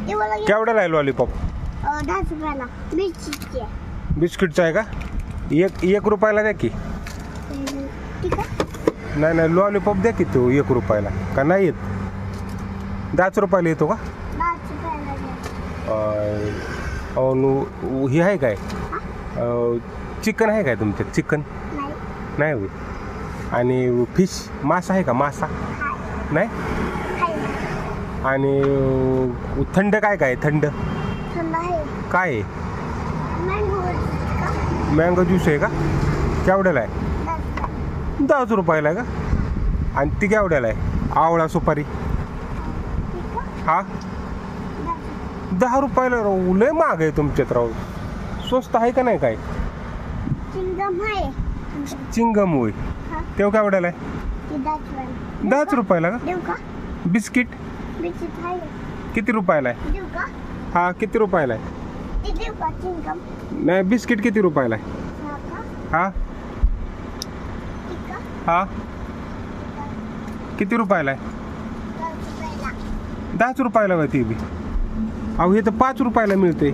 केवढ्याला आहे लॉलीपॉप? 10 रुपयाला. बिस्किटचा आहे का? एक रुपयाला द्या की. ठीक आहे. नाही लॉलीपॉप द्या की तो 1 रुपयाला का नाही येत? 10 रुपयाला येतो का? 10 रुपयाला द्या. हे आहे काय? चिकन आहे काय तुमच्यात? चिकन नाही. नाही होय. आणि फिश मासा आहे का? मासा नाही. आणि थंड काय काय? थंड थंड आहे. काय आहे? मँगो मँगो ज्यूस का? ज्यूस आहे का? केवढ्याला आहे? 10 रुपयाला आहे का? आणि ती केवढ्याला आहे? आवळा सुपारी हा 10 रुपयाला. राहू लय महाग आहे तुमच्यात राहू. स्वस्त आहे का नाही काय? चिंगम आहे. चिंगम होय. तेव्हा केवढ्याला आहे? 10 रुपयाला का? देऊ का? बिस्किट बिस्किट आहे. किती रुपयाला आहे? देऊ का? हा किती रुपयाला आहे? ते देऊ का चिंगम? नाही बिस्किट किती रुपयाला आहे? हा का? हा ठीक का? हा किती रुपयाला आहे? 10 रुपयाला. 10 रुपयाला आहे ती बी. अहो हे तर 5 रुपयाला मिळते.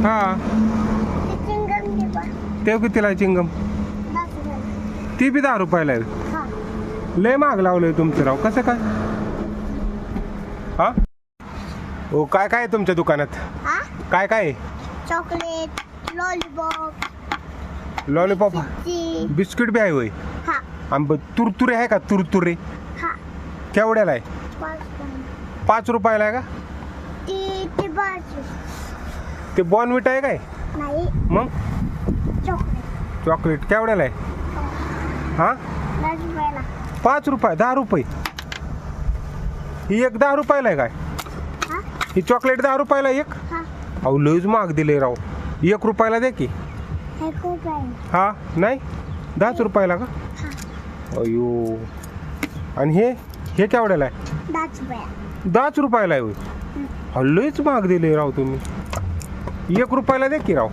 हा ते चिंगम दे बा. तेव्हा कितीला आहे चिंगम? 10 रुपयाला. ती बी 10 रुपयाला आहे. हा. लय महाग लावलंय तुमचं राव. कसं काय? हा हो काय काय आहे तुमच्या दुकानात? हा? काय काय आहे? चॉकलेट, लॉलीपॉप, लॉलीपॉप ची. बिस्किट बी आहे होय. हा. आंब तुरतुरे आहे का? तुरतुरे हा. केवढ्याला आहे? 5 रुपयाला आहे का? ते बाजू. ते बॉर्नव्हिटा आहे काय? नाही. मग चॉकलेट. चॉकलेट केवढ्याला आहे? हा 10 रुपयाला. 5 रुपये 10 रुपये. ही एक 10 रुपयाला आहे काय? हा? ही चॉकलेट 10 रुपयाला एक? हा. अहो लयच महाग दिले राव. 1 रुपयाला दे की. हे खूप आहे. हा नाही 10 रुपयाला का? हा. अयो. आणि हे केवढ्याला आहे? 10 रुपया. 10 रुपयाला आहे होय. अहो लयच महाग दिले राव तुम्ही. 1 रुपयाला दे की राव.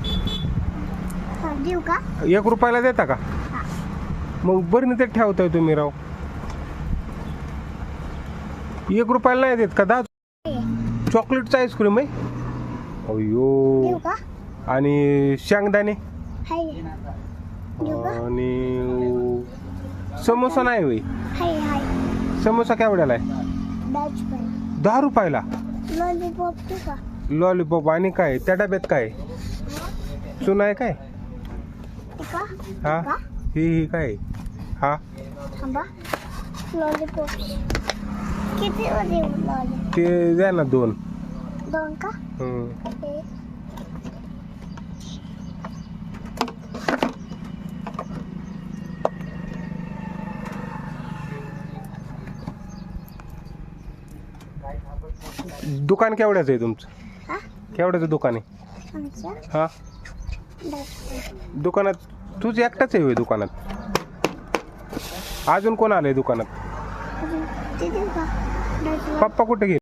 हा, देऊ का? 1 रुपयाला देता का? हा. मग बरं नाही ते ठेवताय तुम्ही राव. 1 रुपयाला नाही देत का? 10 चॉकलेटचा आईस्क्रीम आहे. देऊ अयो. का? आणि शेंगदाणे हाय. देऊ का? आणि समोसा नाही होय. हाय हाय. समोसा केवढ्याला आहे? 10 रुपयाला. 10 रुपयाला. लॉलीपॉप देऊ का? लॉलीपॉप आणि काय त्या डब्यात काय? चुना आहे काय? देऊ का? हा का? ही काय? हा थांबा. लॉलीपॉप किती मध्ये लॉलीपॉप? ते द्या ना 2. 2 का? हम्म. हे. दुकान केवढ्याचं आहे तुमचं? हा? केवढ्याचं दुकान आहे? आमचं हा 10 रुपये. दुकानात तूच एकटाच आहे होय दुकानात? अजून कोण आलंय दुकानात? ते देऊ का? 10 रुपये. पप्पा कुठे गेले?